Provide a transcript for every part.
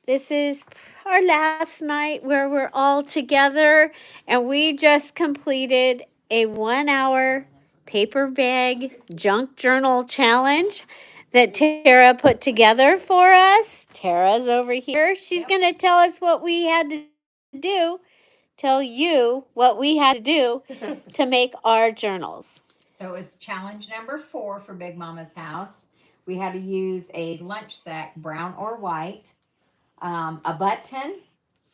This is our last night where we're all together, and we just completed a 1 hour paper bag junk journal challenge that Tara put together for us. Tara's over here. She's going to tell us what we had to do, tell you what we had to do to make our journals. So it's challenge number 4 for Big Mama's house. We had to use a lunch sack, brown or white, a button,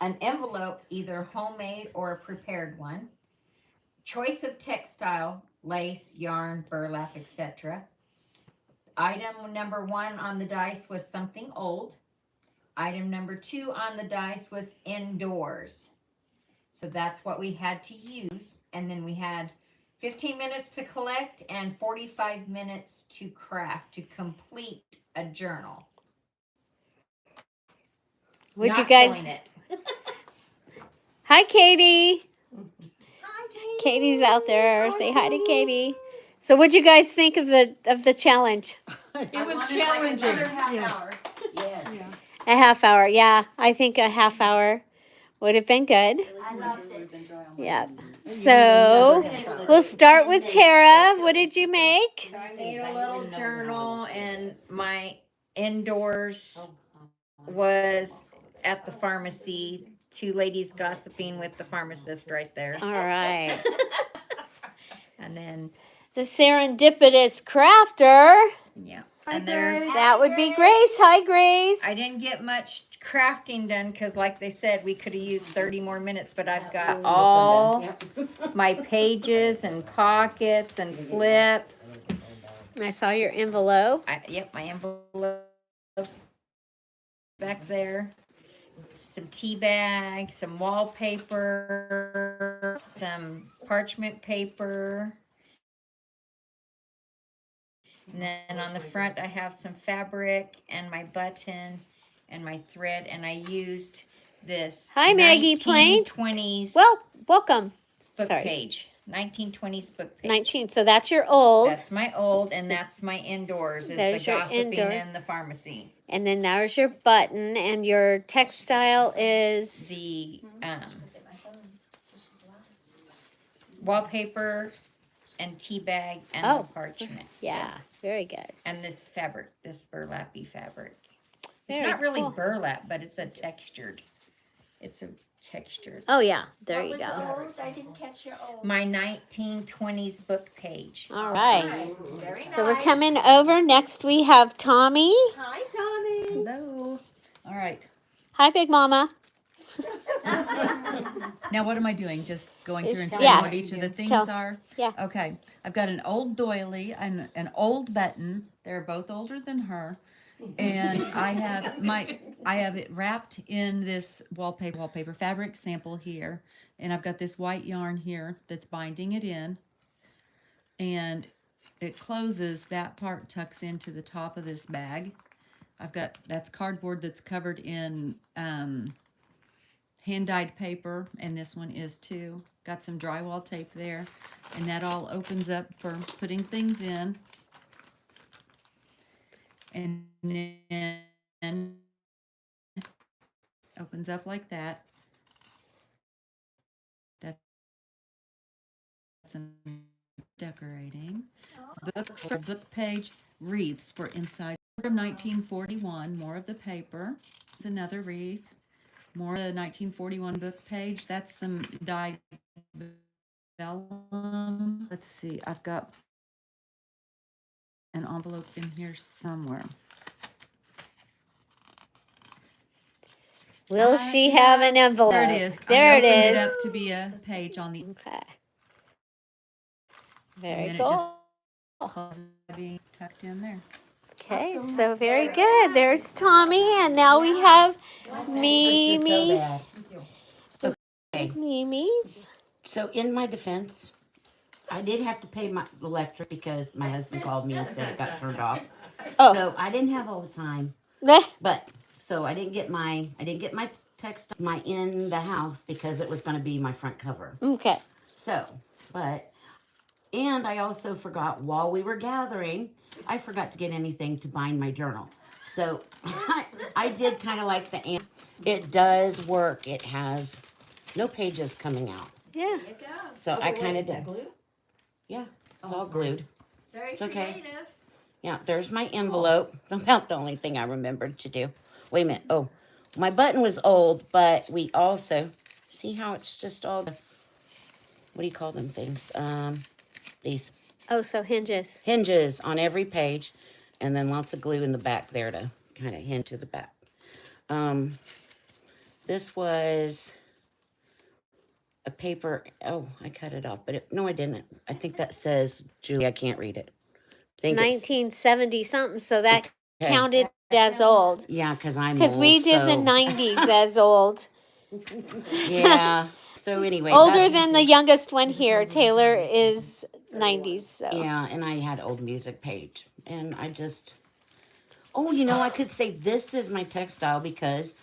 an envelope, either homemade or a prepared one, choice of textile, lace, yarn, burlap, etc. Item number 1 on the dice was something old. Item number 2 on the dice was indoors. So that's what we had to use. And then we had 15 minutes to collect and 45 minutes to craft, to complete a journal. Would you guys? Hi, Katie. Hi, Katie. Katie's out there. Say hi to Katie. So, what'd you guys think of the challenge? It was challenging. Like another half hour. Yes. Yeah. A half hour. Yeah, I think a half hour would have been good. I loved it. Yeah. So we'll start with Tara. What did you make? So I made a little journal, and my indoors was at the pharmacy. 2 ladies gossiping with the pharmacist right there. All right. And then the serendipitous crafter. Yeah. Hi, and there's Grace. That would be Grace. Hi, Grace. I didn't get much crafting done because, like they said, we could have used 30 more minutes, but I've got all my pages and pockets and flips. I saw your envelope. Yep, my envelope back there. Some tea bags, some wallpaper, some parchment paper. And then on the front, I have some fabric and my button and my thread. And I used this Hi, Maggie Plain. 1920s Well, welcome. book page. 1920s book page. 19. So that's your old. That's my old, and that's my indoors. Is There's the your gossiping indoors. and the pharmacy. And then there's your button, and your textile is The wallpaper and tea bag and the parchment. Yeah, very good. And this fabric, this burlappy fabric. Very It's not really cool. burlap, but it's a textured. It's a textured. Oh yeah, there What you was go. old? I didn't catch your old. My 1920s book page. All right. Nice. Very nice. So we're coming over. Next we have Tommy. Hi, Tommy. Hello. All right. Hi, Big Mama. Now what am I doing? Just going through and saying Yeah. what each of the things Tell. are? Yeah. Okay. I've got an old doily and an old button. They're both older than her. And I have it wrapped in this wallpaper fabric sample here. And I've got this white yarn here that's binding it in. And it closes, that part tucks into the top of this bag. That's cardboard that's covered in hand-dyed paper, and this one is too. Got some drywall tape there, and that all opens up for putting things in. And then opens up like that. That's some decorating. Book page wreaths for inside. From 1941, more of the paper. There's another wreath. More of the 1941 book page. That's some dyed vellum. Let's see, I've got an envelope in here somewhere. Will she have an envelope? There it is. There I it opened is. it up to be a page on the. Okay. And Very then cool. it just closes being tucked in there. Okay, so very good. There's Tommy, and now we have Mimi. This is Mimi's. So in my defense, I did have to pay my electric because my husband called me and said it got turned off. Oh. So I didn't have all the time. Meh. But so I didn't get my text my in the house because it was going to be my front cover. Okay. So, and I also forgot while we were gathering, I forgot to get anything to bind my journal. So I did kind of like the amp. It does work. It has no pages coming out. Yeah. There you go. So I kind of did. glue? Yeah, it's Oh, all sorry. glued. Very It's okay. creative. Yeah, there's my envelope. About the only thing I remembered to do. Wait a minute. Oh, my button was old, but we also, see how it's just all, what do you call them things? These Oh, so hinges. hinges on every page, and then lots of glue in the back there to kind of hinge to the back. This was a paper. Oh, I cut it off, but no, I didn't. I think that says Julie. I can't read it. I think it's 1970 something, so that okay. counted as old. Yeah, because I'm Because old, we did the so- 90s as old. Yeah. So anyway, Older that's- than the youngest one here. Taylor is 90s, so. Yeah, and I had old music page, and I just. Oh, you know, I could say this is my textile because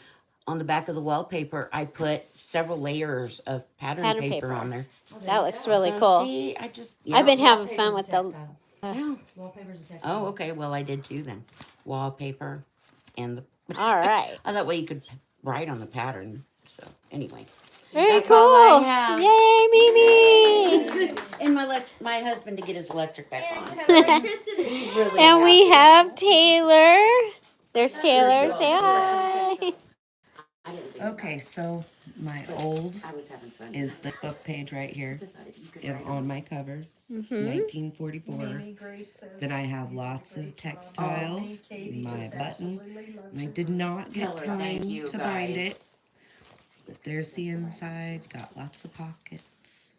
on the back of the wallpaper, I put several layers of pattern paper Paper. on there. That looks really So, cool. See, I just. I've been having fun with the. Yeah. Wallpaper's a textile. Oh, okay. Well, I did too then. Wallpaper and the. All right. Oh, that way you could write on the pattern. So anyway. Very That's cool. all I have. Yay, Mimi. And my husband to get his electric back on. And So electricity. he's really And we happy. have Taylor. There's Taylor. Say hi. I didn't think Okay, so my old I was having fun. is this book page right here and on my cover. It's Mm-hmm. 1944. Then I have lots of textiles, my button. And I did not Tell get her thank time you, to find guys. it. But there's the inside, got lots of pockets.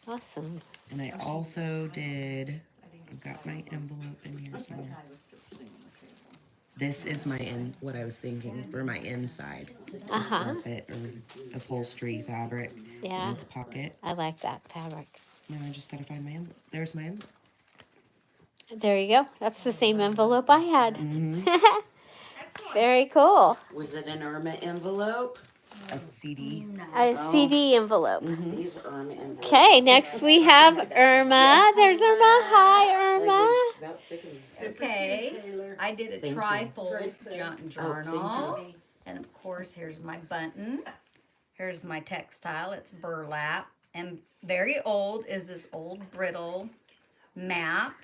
Awesome. And I also did, I've got my envelope in here somewhere. This is what I was thinking for my inside. Uh-huh. Carpet or upholstery fabric. Yeah. And it's pocket. I like that fabric. Now I just gotta find my envelope. There's my envelope. There you go. That's the same envelope I had. Mm-hmm. Very cool. Was it an Irma envelope? A CD. A CD envelope. These are Irma envelopes. Okay, next we have Irma. There's Irma. Hi, Irma. Okay, I did a Thank you. trifold junk journal. And of course, here's my button. Here's my textile. It's burlap. And very old is this old brittle map.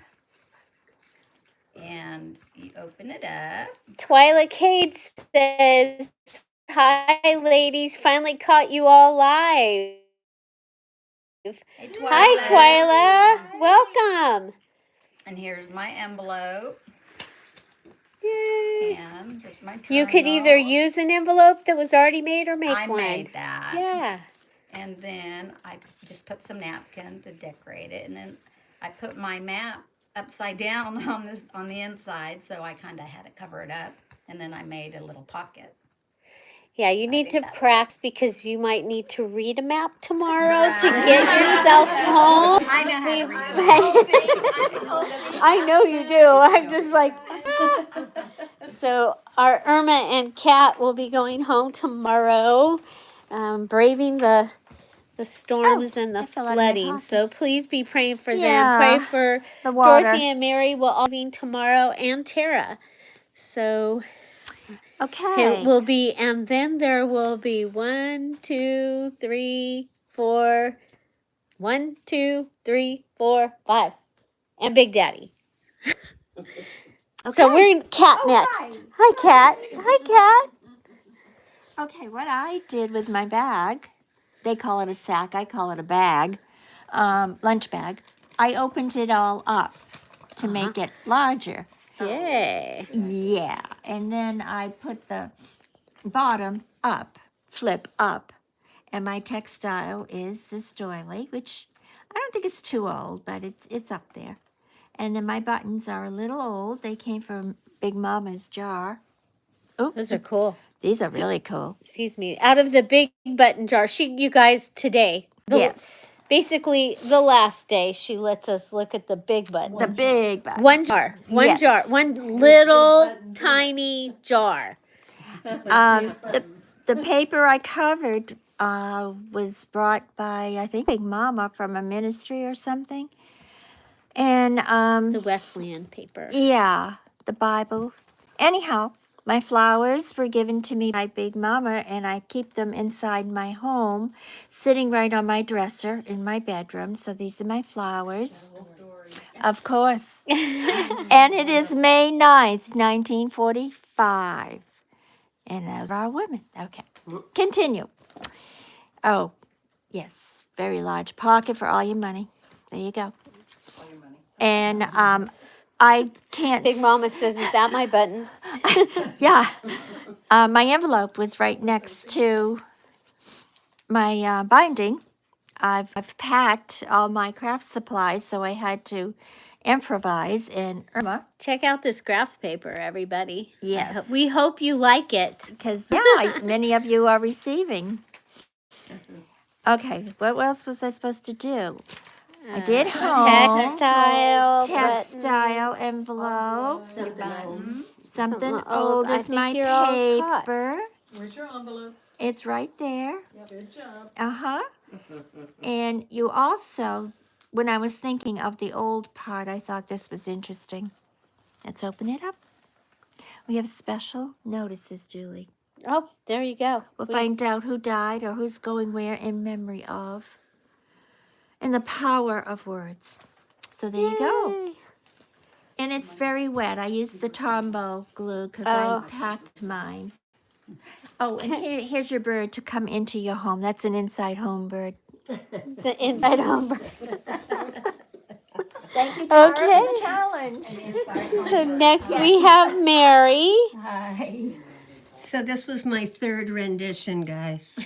And you open it up. Twyla Cade says, hi, ladies. Finally caught you all live. Hey, Hi, Twyla. Welcome. And here's my envelope. Yay. And here's my You could either journal. use an envelope that was already made or make I one. made that. Yeah. And then I just put some napkin to decorate it. And then I put my map upside down on the inside, so I kind of had to cover it up. And then I made a little pocket. Yeah, you need to think that practice because you might need to read a map tomorrow to get yourself home. I know how to read a map. I know you do. I'm just like, so our Irma and Kat will be going home tomorrow, braving the storms and the fell out of my flooding. pocket. So please be praying for Yeah, them. Pray for the water. Dorothy and Mary will all be tomorrow, and Tara. So Okay. it will be, and then there will be 1, 2, 3, 4, 1, 2, 3, 4, 5, and Big Daddy. So we're in Cat next. Hi, Cat. Hi, Cat. Okay, what I did with my bag, they call it a sack, I call it a bag, lunch bag. I opened it all up to make it larger. Yay. Yeah, and then I put the bottom up, flip up. And my textile is this doily, which I don't think it's too old, but it's up there. And then my buttons are a little old. They came from Big Mama's jar. Oh, Those are cool. these are really cool. Excuse me. Out of the big button jar, you guys today. Yes, Basically, the last day, she lets us look at the big button. the big button. One jar. One Yes. jar. One little tiny jar. The paper I covered was brought by, I think, Big Mama from a ministry or something. And The Wesleyan paper. yeah, the Bibles. Anyhow, My flowers were given to me by Big Mama, and I keep them inside my home, sitting right on my dresser in my bedroom. So these are my flowers. Of course. And it is May 9th, 1945. And those are our women. Okay. Continue. Oh, yes. Very large pocket for all your money. There you go. And I can't. Big Mama says, "Is that my button?" Yeah. My envelope was right next to my binding. I've packed all my craft supplies, so I had to improvise. And Irma, Check out this graph paper, everybody. yes, We hope you like it. because many of you are receiving. Okay, what else was I supposed to do? I did home. Textile envelope. Something old I is think my you're all caught. paper. Where's your envelope? It's right there. Good job. Uh-huh. And you also, when I was thinking of the old part, I thought this was interesting. Let's open it up. We have special notices, Julie. Oh, there you go. We'll find out who died or who's going where in memory of. And the power of words. So there you go. Yay. And it's very wet. I used the Tombow glue because Oh. I packed mine. Oh, and here's your bird to come into your home. That's an inside home bird. It's an inside home. Thank you, Tara, for Okay. the challenge. So next we have Mary. Hi. So this was my third rendition, guys.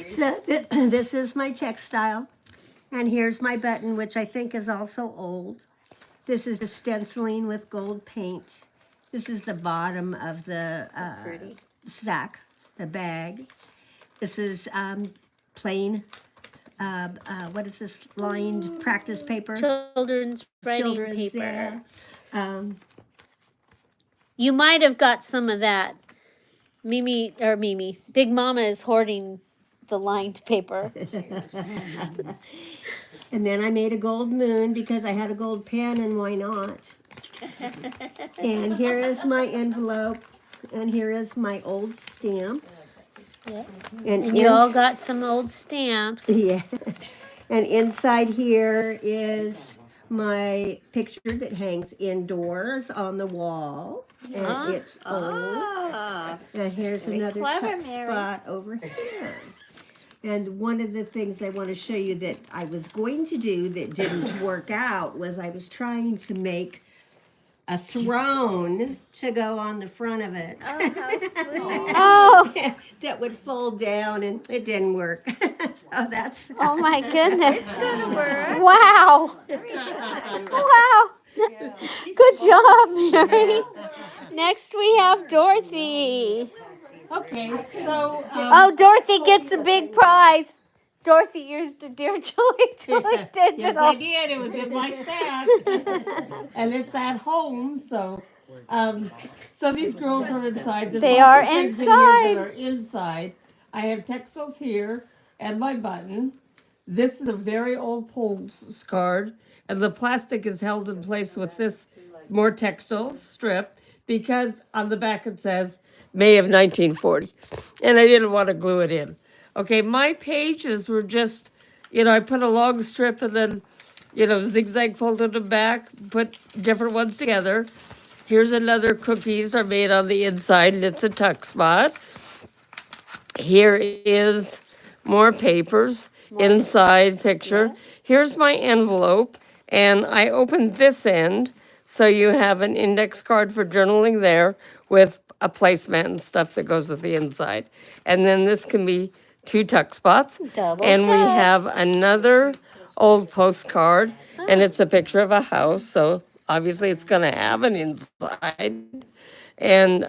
So this is my textile. And here's my button, which I think is also old. This is the stenciling with gold paint. This is the bottom of the sack, the bag. This is plain, what is this, lined practice paper? Children's writing Children's, paper. yeah. You might have got some of that. Mimi, Big Mama is hoarding the lined paper. And then I made a gold moon because I had a gold pen, and why not? And here is my envelope, and here is my old stamp. And you all got some old stamps. Yeah. And inside here is my picture that hangs indoors on the wall. And it's old. And here's another clever, tuck Mary. spot over here. And one of the things I want to show you that I was going to do that didn't work out was I was trying to make a throne to go on the front of it. Oh, how sweet. Oh, That would fold down, and it didn't work. So that's oh my goodness. Gonna work. Wow. Wow. Good job, Mary. Next we have Dorothy. Okay, so Oh, Dorothy gets a big prize. Dorothy used a Dear Julie yes, digital. I did. It was in my stash, and it's at home. So, so these girls are inside. There's They lots are of things in inside. here that are inside. I have textiles here and my button. This is a very old postcard, and the plastic is held in place with this more textiles strip because on the back it says May of 1940, and I didn't want to glue it in. Okay, my pages were just, I put a long strip and then, zigzag folded them back, put different ones together. Here's another cookies are made on the inside, and it's a tuck spot. Here is more papers, inside picture. Here's my envelope, and I opened this end, so you have an index card for journaling there with a placemat and stuff that goes with the inside. And then this can be 2 tuck spots. Double And we tuck. have another old postcard, and it's a picture of a house, so obviously it's gonna have an inside. And,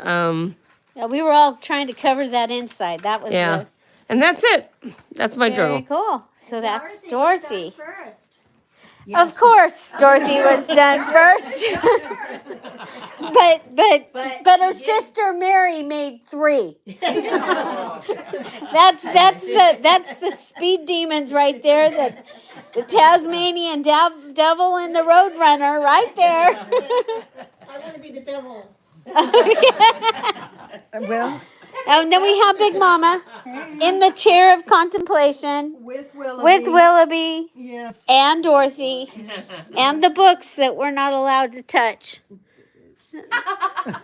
Yeah, we were all trying to cover that inside. That was yeah, and that's it. That's my very journal. cool. So that's Dorothy. First. Of course, Dorothy was done first. but her sister Mary made 3. That's the speed demons right there. The Tasmanian devil and the Roadrunner right there. I want to be the devil. Well, And then we have Big Mama hey, in the chair of contemplation with Willoughby. with Willoughby Yes. and Dorothy and the books that we're not allowed to touch.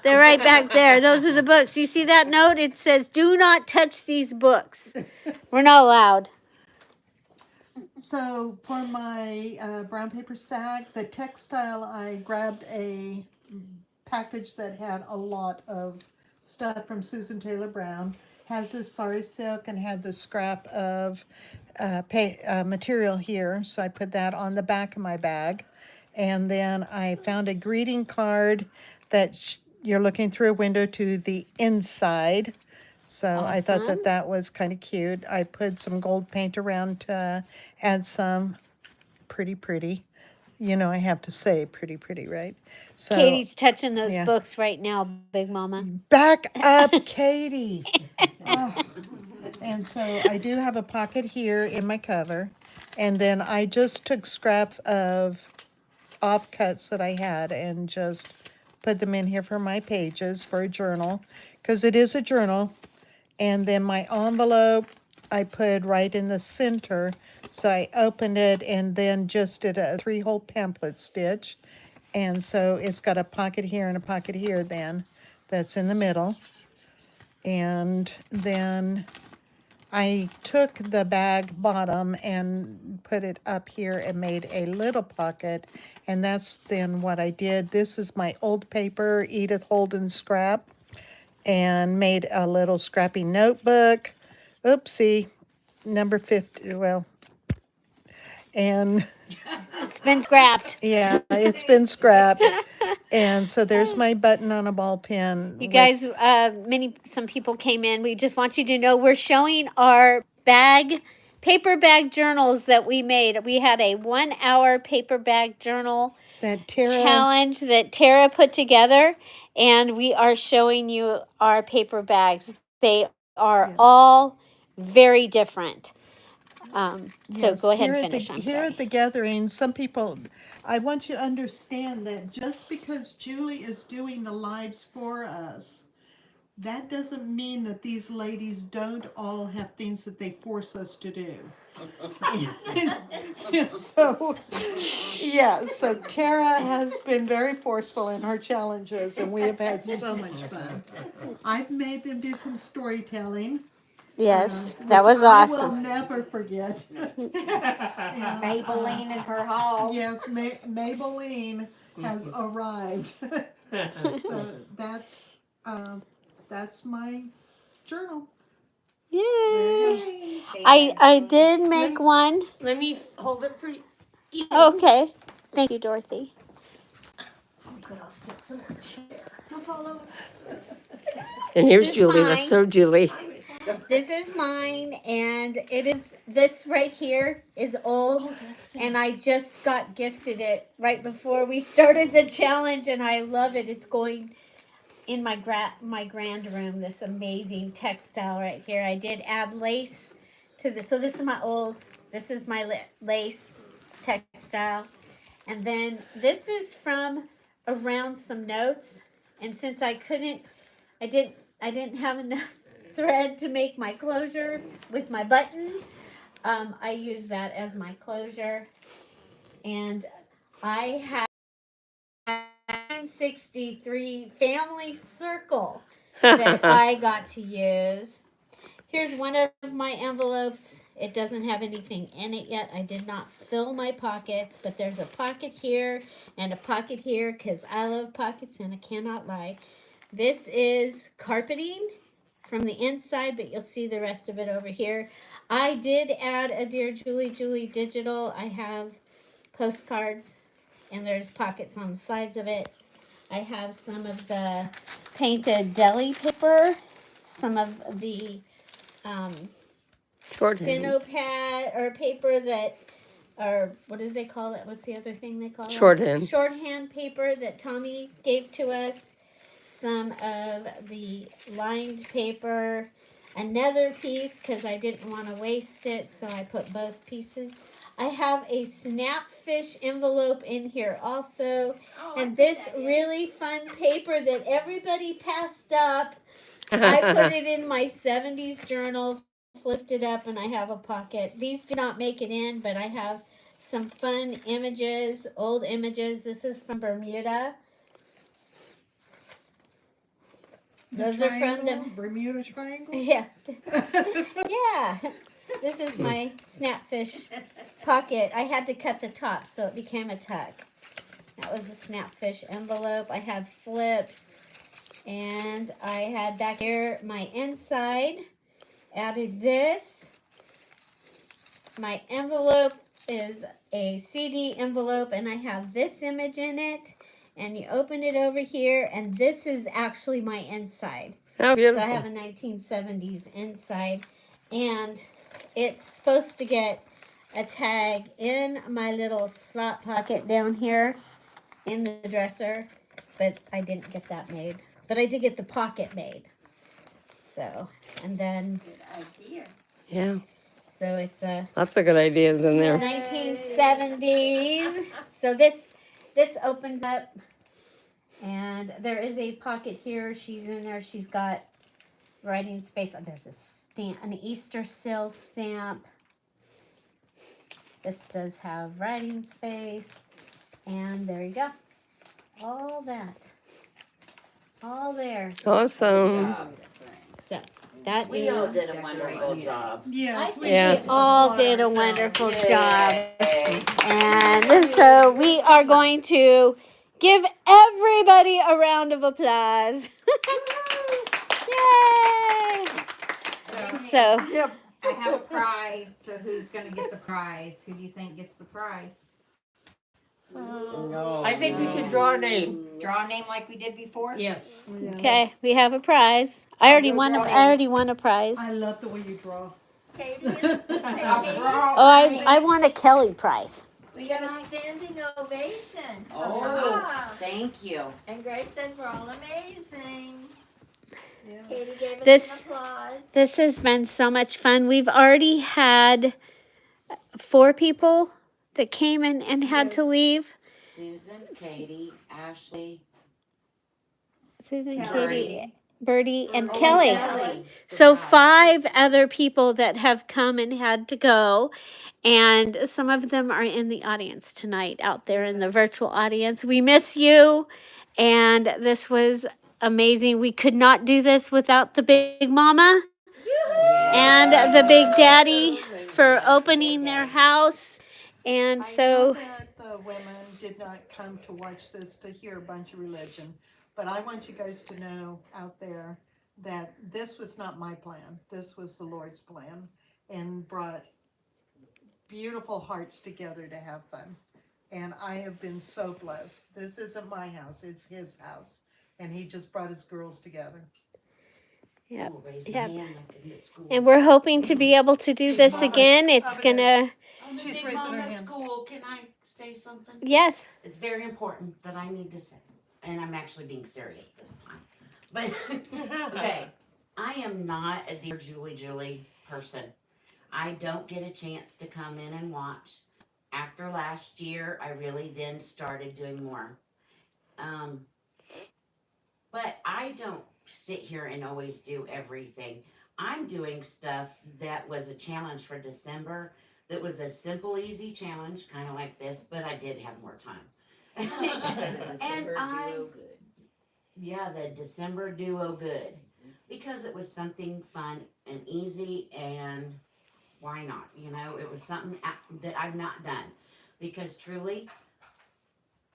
They're right back there. Those are the books. You see that note? It says, do not touch these books. We're not allowed. So for my brown paper sack, the textile, I grabbed a package that had a lot of stuff from Susan Taylor Brown. Has this sari silk and had the scrap of material here. So I put that on the back of my bag. And then I found a greeting card that you're looking through a window to the inside. So I thought Awesome. that that was kind of cute. I put some gold paint around to add some pretty. You know, I have to say pretty, right? So Katie's touching those yeah. books right now, Big Mama. Back up, Katie. Oh. And so I do have a pocket here in my cover. And then I just took scraps of offcuts that I had and just put them in here for my pages for a journal, because it is a journal. And then my envelope, I put right in the center. So I opened it and then just did a 3-hole pamphlet stitch. And so it's got a pocket here and a pocket here then that's in the middle. And then I took the bag bottom and put it up here and made a little pocket. And that's then what I did. This is my old paper, Edith Holden scrap, and made a little scrappy notebook. Oopsie, number 50, well, and It's been scrapped. yeah, it's been scrapped. And so there's my button on a ball pen. You with- guys, some people came in. We just want you to know we're showing our paper bag journals that we made. We had a 1-hour paper bag journal that Tara, challenge that Tara put together, and we are showing you our paper bags. They are all very different. So yes, go ahead here and at finish. Here sorry. at the gathering, some people, I want you to understand that just because Julie is doing the lives for us, that doesn't mean that these ladies don't all have things that they force us to do. And so, yeah, so Tara has been very forceful in her challenges, and we have had so much fun. I've made them do some storytelling. Yes, that was I awesome. will never forget. Maybelline in her hall. Yes, Maybelline has arrived. So that's my journal. Yay! I did make one. Let me hold it for you. Okay, thank you, Dorothy. Don't fall over. And here's This is Julie. mine. Let's serve Julie. This is mine, and this right here is old, and I just got gifted it right before we started the challenge, and I love it. It's going in my grand room, this amazing textile right here. I did add lace to this. So this is my lace textile. And then this is from around some notes. And since I didn't have enough thread to make my closure with my button, I used that as my closure. And I have 63 family circle that I got to use. Here's one of my envelopes. It doesn't have anything in it yet. I did not fill my pockets, but there's a pocket here and a pocket here because I love pockets and I cannot lie. This is carpeting from the inside, but you'll see the rest of it over here. I did add a Dear Julie digital. I have postcards, and there's pockets on the sides of it. I have some of the painted deli paper, some of the Shorthand. steno pad or paper that, or what do they call it? What's the other thing they call it? Shorthand. Shorthand paper that Tommy gave to us. Some of the lined paper, another piece because I didn't want to waste it, so I put both pieces. I have a Snapfish envelope in here also. And this really fun paper that everybody passed up, I put it in my 70s journal, flipped it up, and I have a pocket. These did not make it in, but I have some fun images, old images. This is from Bermuda. Those are from the Bermuda Triangle. yeah. Yeah. This is my Snapfish pocket. I had to cut the top so it became a tuck. That was a Snapfish envelope. I had flips, and I had back here my inside. Added this. My envelope is a CD envelope, and I have this image in it. And you open it over here, and this is actually my inside. How So beautiful. I have a 1970s inside, and it's supposed to get a tag in my little slot pocket down here in the dresser, but I didn't get that made. But I did get the pocket made. So, and then, Yeah, so it's a lots of good ideas in there. 1970s. So this opens up, and there is a pocket here. She's in there. She's got writing space. Oh, there's a stamp, an Easter seal stamp. This does have writing space, and there you go. All that, all there. Awesome. So that We all is. did a wonderful job. Yes, we Yeah. did. All did a wonderful job. And so we are going to give everybody a round of applause. Yay! So, Yep. I have a prize, so who's gonna get the prize? Who do you think gets the prize? No, I think we should draw a name. Draw a name like we did before? Yes. okay, we have a prize. I already won a prize. I love the way you draw. Katie is, Oh, I won a Kelly prize. we got a standing ovation. Oh, Wow. thank you. And Grace says we're all amazing. Yeah. Katie gave us This- some applause. This has been so much fun. We've already had 4 people that came in and had to Yes. leave. Susan, Katie, Ashley, Susan, Birdie. Katie, Birdie, and Oh, Kelly. Kelly. So 5 other people that have come and had to go. And some of them are in the audience tonight, out there in the virtual audience. We miss you. And this was amazing. We could not do this without the Big Mama and the Big Daddy for opening their house. And I know so, that the women did not come to watch this to hear a bunch of religion, but I want you guys to know out there that this was not my plan. This was the Lord's plan, and brought beautiful hearts together to have fun. And I have been so blessed. This isn't my house, it's his house. And he just brought his girls together. Yep. Oh, raise my Yep. hand like I'm at school. and we're hoping to be able to do this again. It's Over gonna, I'm the She's big raising her mama at hand. school. Can I say something? yes. It's very important that I need to say, and I'm actually being serious this time. But, okay, I am not a Dear Julie Julie person. I don't get a chance to come in and watch. After last year, I really then started doing more. But I don't sit here and always do everything. I'm doing stuff that was a challenge for December, that was a simple, easy challenge, kind of like this, but I did have more time. Yeah, the December duo good, because it was something fun and easy, and why not? You know, it was something that I've not done, because truly,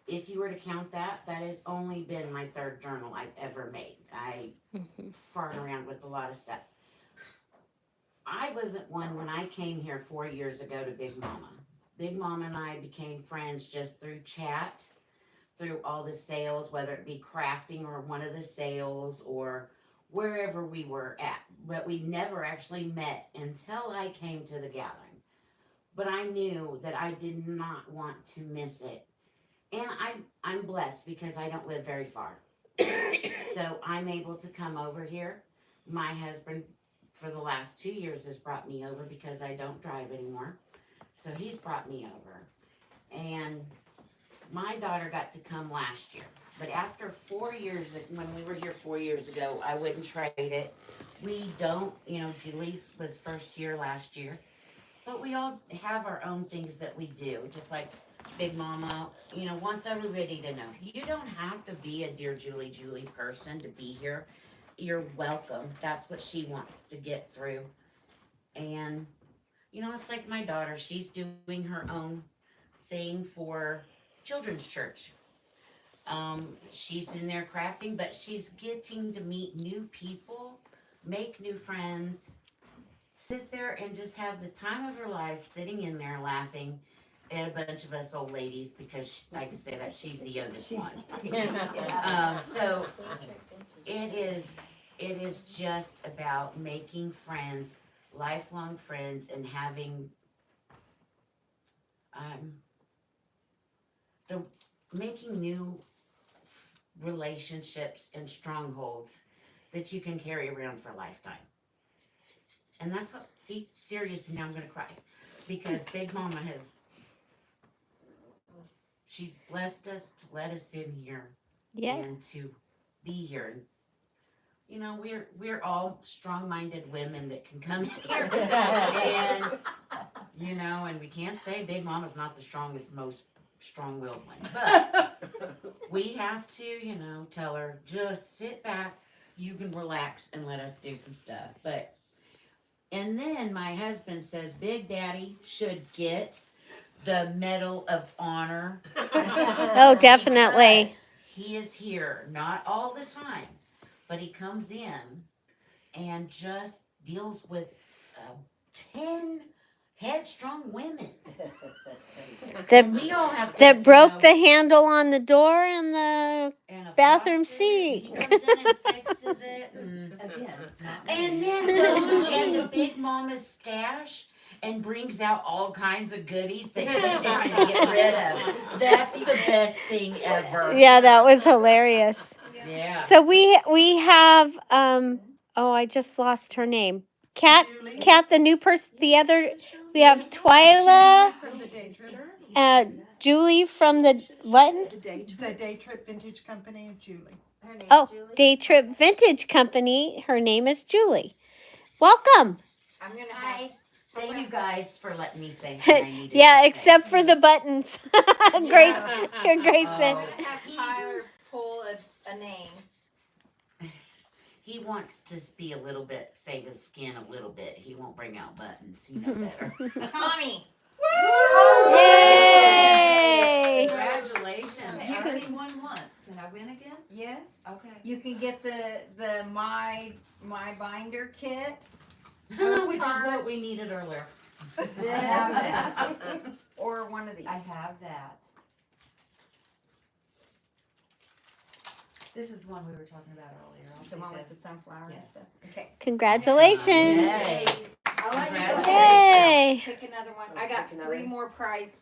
if you were to count that, that has only been my 3rd journal I've ever made. I fart around with a lot of stuff. I wasn't one when I came here 4 years ago to Big Mama. Big Mama and I became friends just through chat, through all the sales, whether it be crafting or one of the sales or wherever we were at. But we never actually met until I came to the gathering. But I knew that I did not want to miss it. And I'm blessed because I don't live very far. So I'm able to come over here. My husband, for the last 2 years, has brought me over because I don't drive anymore. So he's brought me over. And my daughter got to come last year. But after 4 years, when we were here 4 years ago, I wouldn't trade it. We don't, Julie's was first year last year. But we all have our own things that we do. Just like Big Mama, wants everybody to know. You don't have to be a Dear Julie Julie person to be here. You're welcome. That's what she wants to get through. And, it's like my daughter. She's doing her own thing for children's church. She's in there crafting, but she's getting to meet new people, make new friends, sit there and just have the time of her life sitting in there laughing at a bunch of us old ladies because, like I say, that she's the youngest one. So it is just about making friends, lifelong friends, and having making new relationships and strongholds that you can carry around for a lifetime. And that's what, serious, now I'm gonna cry. Because Big Mama she's blessed us to let us in here. Yeah. And to be here. We're all strong-minded women that can come here. And, and we can't say Big Mama's not the strongest, most strong-willed one. But we have to, tell her, just sit back, you can relax and let us do some stuff. And then my husband says Big Daddy should get the Medal of Honor. Oh, definitely. Because he is here, not all the time, but he comes in and just deals with 10 headstrong women. We all have That broke the handle on the door and the and a bathroom faucet. seat. He comes in and fixes it. Again, not me. And then goes into Big Mama's stash and brings out all kinds of goodies that he's trying to get rid of. That's the best thing ever. Yeah, that was hilarious. Yeah. So we have I just lost her name. Kat, the new person, the other, we have Twyla, From the day trip, Julie from the what? the day trip vintage company of Julie. Oh, Day Trip Vintage Company. Her name is Julie. Welcome. I'm gonna Hi. Thank you guys for letting me say hi. I needed Yeah, to say except for the buttons. Grace, Grace said. I'm gonna have Tyler pull a name. He wants to be a little bit, save his skin a little bit. He won't bring out buttons. You know better. Tommy. Yay! Congratulations. I already won once. Can I win again? Yes. Okay. You can get the my binder kit. Which is what we needed earlier. This, or one of these. I have that. This is the one we were talking about earlier. I'll The take one with the this. sunflower and Yes. stuff. Okay. Congratulations. Yay. I'll let you go Congratulations. ahead. Yay. Pick another one. I got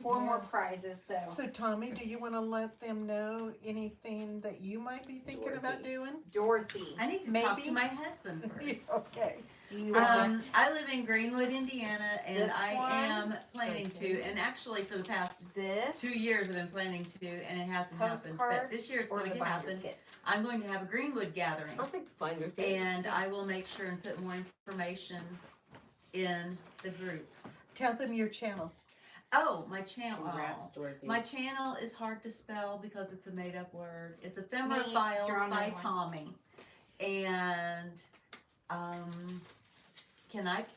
four more prizes. So So Tommy, do you want to let them know anything that you might be thinking about doing? Dorothy. I need to talk Maybe. to my husband first. Okay. Do you want I live in Greenwood, Indiana, and This I one? am planning to, and actually for the past this? 2 years I've been planning to, and it hasn't happened. But this year it's or going the to binder happen. kit? I'm going to have a Greenwood gathering, Perfect binder. and I will make sure and put more information in the group. Tell them your channel. Oh, my channel. Congrats, Dorothy. My channel is hard to spell because it's a made-up word. It's Ephemera Me, Files draw by another one. Tommy, and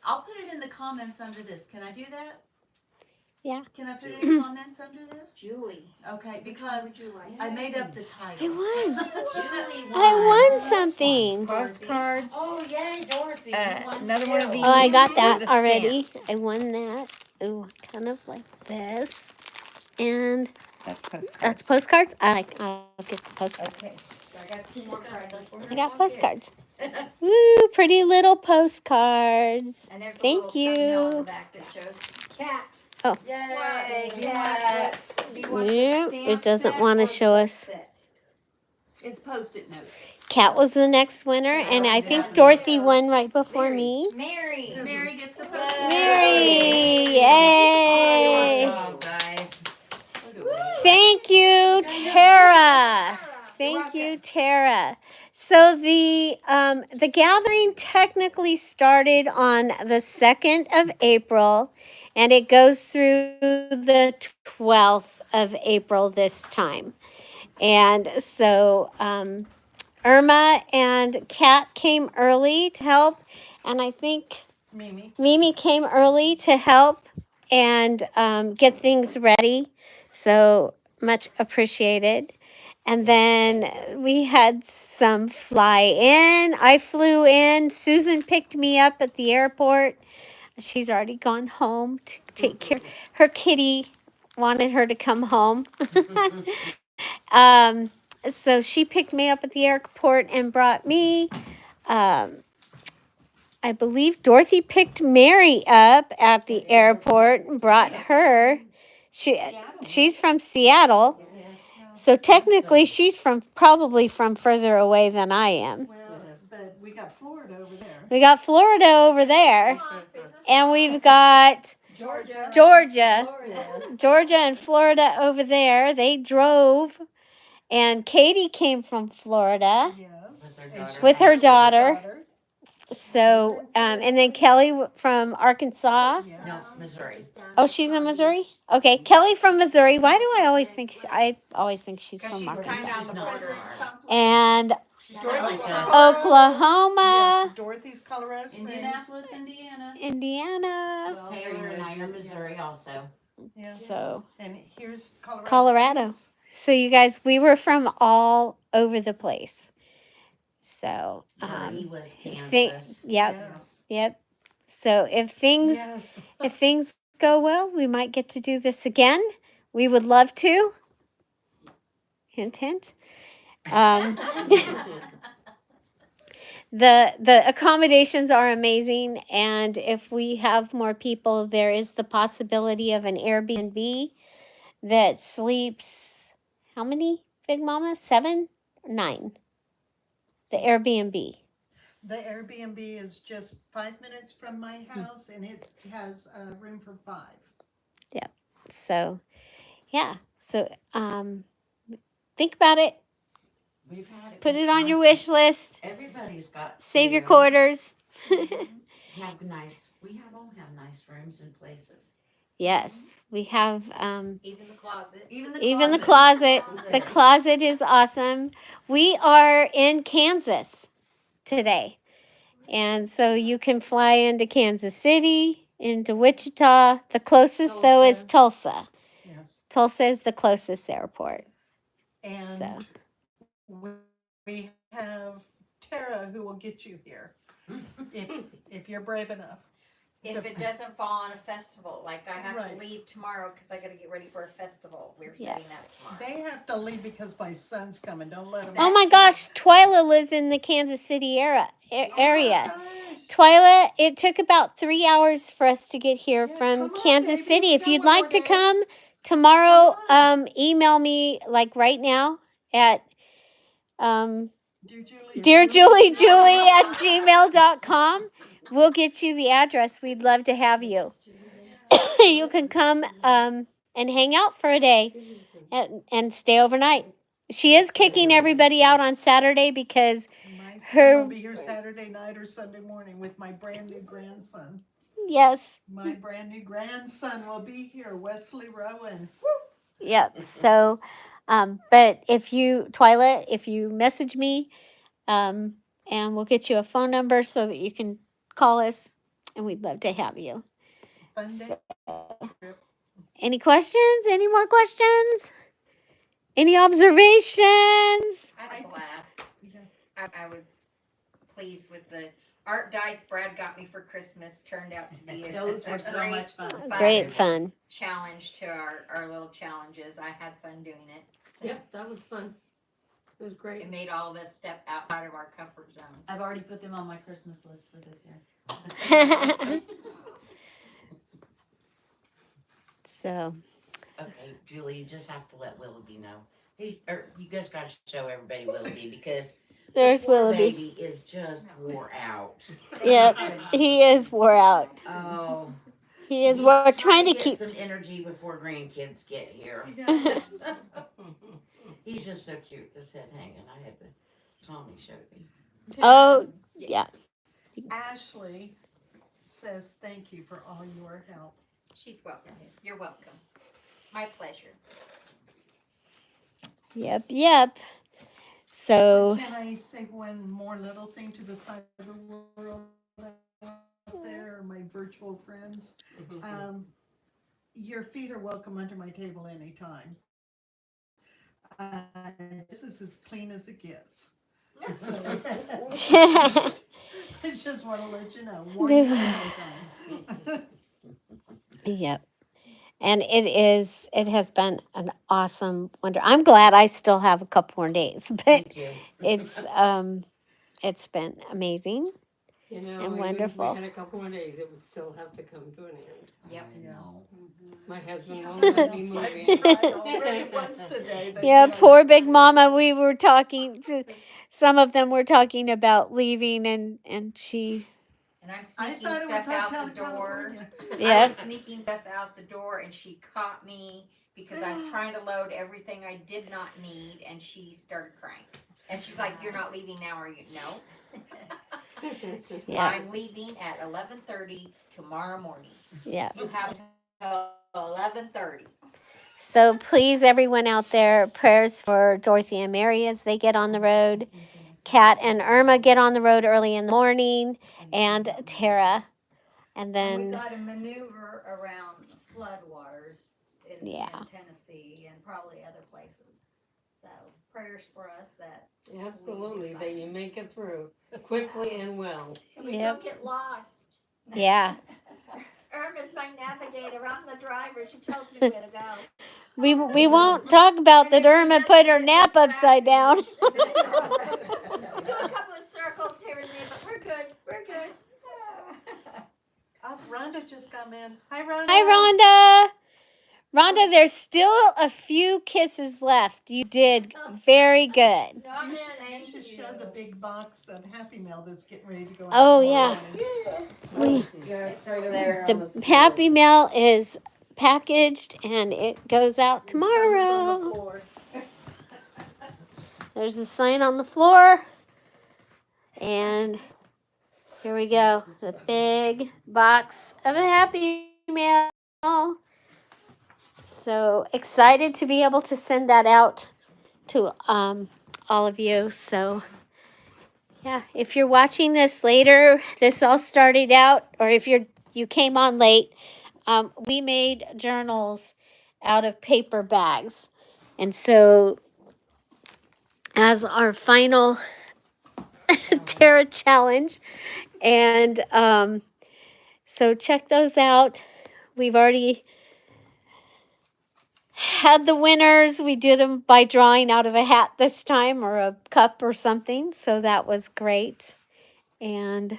I'll put it in the comments under this. Can I do that? Yeah. Can I put it in the comments under this? Julie. Okay, because Would you like? I made up the I title. won. Julie won. I won something. Postcards. Oh, yay, Dorothy. You won Another one of too. these. Oh, I got Or that the already. stamps. I won that. Ooh, kind of like this. And That's postcards. that's postcards. I'll get the postcards. Okay. So I got two more prizes for her. I got postcards. Woo, pretty little postcards. And there's a Thank little thumbnail on the you. back that shows cat. Yay, Do you want cat. the- do you want the Yeah, stamp it doesn't set want or to show the us. set? It's Post-it notes. Kat was the next winner, and I think Dorothy won right before me. Mary. Mary gets the Post-it Mary, Good yay! job, guys. Thank you, Tara. Thank you, Tara. So the gathering technically started on the 2nd of April, and it goes through the 12th of April this time. And so Irma and Kat came early to help, and I think Mimi came early to help and get things ready. So much appreciated. And then we had some fly in. I flew in. Susan picked me up at the airport. She's already gone home to take care. Her kitty wanted her to come home. So she picked me up at the airport and brought me. I believe Dorothy picked Mary up at the airport and brought her. She's from Seattle, so technically she's probably from further away than I am. Well, but we got Florida over there. We got Florida over there, and we've got Georgia and Florida over there. They drove, and Katie came from Florida Yes. with her daughter. So, and then Kelly from Arkansas. No, Missouri. Oh, she's in Missouri? Okay, Kelly from Missouri. Why do I always think I always think she's from She's kind Arkansas? of on the border. And Yes, Oklahoma, Dorothy's Colorado Springs. Indianapolis, Indiana. Indiana. Taylor and I are Missouri also. Yeah. So, And here's Colorado. Colorado. Springs. So you guys, we were from all over the place. So, He was think, Kansas. yep, Yes. yep. So if things go well, we might get to do this again. We would love to. Hint, hint. The accommodations are amazing, and if we have more people, there is the possibility of an Airbnb that sleeps. How many, Big Mama? 7, 9. The Airbnb. The Airbnb is just 5 minutes from my house, and it has room for 5. So, yeah. So, think about it. We've had it. Put it on your wish list. Everybody's got. Save your to quarters. We all have nice rooms and places. Yes, we have. Even the closet. Even the closet. The closet is awesome. We are in Kansas today. And so you can fly into Kansas City, into Wichita. The closest, though, is Tulsa. Yes. Tulsa is the closest airport. And So, we have Tara who will get you here if you're brave enough. If it doesn't fall on a festival, like I have to Right. leave tomorrow because I got to get ready for a festival. We're Yeah. setting that tomorrow. They have to leave because my son's coming. Don't let him. oh my gosh, Twyla lives in the Kansas City area. Gosh. Twyla, it took about 3 hours for us to get here Yeah, from come on, Kansas baby. City. If Come you'd on, like to baby. come tomorrow, Come email me like right now at DearJulieJulie@gmail.com. We'll get you the address. We'd love to have you. You can come and hang out for a day and stay overnight. She is kicking everybody out on Saturday because My son her- will be here Saturday night or Sunday morning with my brand new grandson. yes. My brand new grandson will be here, Wesley Rowan. Yep. So, but Twyla, if you message me, and we'll get you a phone number so that you can call us, and we'd love to have you. Fun day. Any questions? Any more questions? Any observations? I had a blast. Yeah. I was pleased with the art dice Brad got me for Christmas. Turned out to be Those were so much fun. Great fun. challenge to our little challenges. I had fun doing it. Yep, that was fun. It was great. It made all of us step outside of our comfort zones. I've already put them on my Christmas list for this year. So, Okay, Julie, you just have to let Willoughby know. You guys got to show everybody Willoughby because There's the poor Willoughby. baby is just wore out. Yep, he is wore out. Oh, He is. he's We're trying to get keep. some energy before grandkids get here. He's just so cute. This head hanging. I had to. Tommy showed me. Oh, yeah. Ashley says thank you for all your help. She's welcome. You're welcome. My pleasure. Yep, yep. So, Can I say one more little thing to the cyber world out there, my virtual friends? Your feet are welcome under my table anytime. This is as clean as it gets. So, I just want to let you know. Warn you ahead of time. yep. And it has been an awesome wonder. I'm glad I still have a couple more days, Me but too. it's been amazing. You know, And even if wonderful. we had a couple more days, it would still have to come to an end. Yep. I know. My husband won't let me move I in. cried already once today. They Yeah, said, poor Big Mama. We were talking. Some of them were talking about leaving, and she. And I'm I sneaking thought it was stuff out Hotel the door. California. I Yeah. was sneaking stuff out the door, and she caught me because I was trying to load everything I did not need, and she started crying. And she's like, "You're not leaving now, are you?" No. Yeah. I'm leaving at 11:30 tomorrow morning. Yeah. You have till 11:30. So please, everyone out there, prayers for Dorothy and Mary as they get on the road. Kat and Irma get on the road early in the morning, and Tara. And And then, we got to maneuver around floodwaters in Tennessee and probably other places. So prayers for us that Absolutely, that you make it through quickly and well. we Yep. don't get lost. yeah, Irma's my navigator. I'm the driver. She tells me where to go. we won't talk about that Irma put her nap upside down. Do a couple of circles here and there, but we're good. We're good. Rhonda just come in. Hi, Rhonda. Hi, Rhonda. Rhonda, there's still a few kisses left. You did very good. No, man, You should show the big box of Happy Meal that's getting ready to go out. Oh, tomorrow yeah. morning. Yeah, it's right over there. on The floor. Happy Mail is packaged and it goes out Some is on the tomorrow. floor. There's the sign on the floor. And here we go. The big box of a Happy Meal. So excited to be able to send that out to all of you. So yeah, if you're watching this later, this all started out, or if you came on late, we made journals out of paper bags. And so as our final Terra challenge, and so check those out. We've already had the winners. We did them by drawing out of a hat this time, or a cup or something. So that was great. And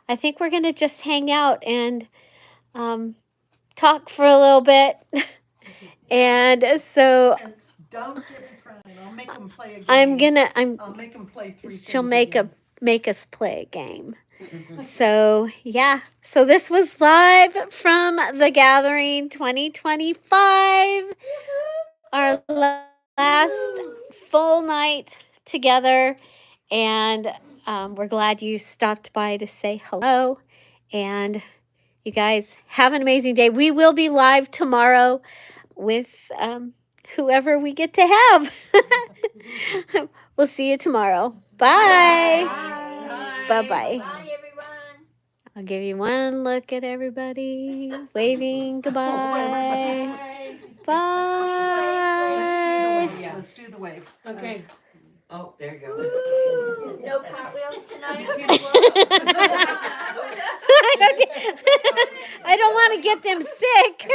I think we're going to just hang out and talk for a little bit. And so And don't get me crying. I'll make them play a game. I'll make them play three she'll things make us play a game. So yeah, so this was live from the Gathering 2025, our last full night together, and we're glad you stopped by to say hello. And you guys have an amazing day. We will be live tomorrow with whoever we get to have. We'll see you tomorrow. Bye. Bye-bye. Bye, everyone. I'll give you one look at everybody, waving goodbye. Bye. Let's do the wave. Okay. Oh, there you go. No cartwheels tonight. I don't want to get them sick.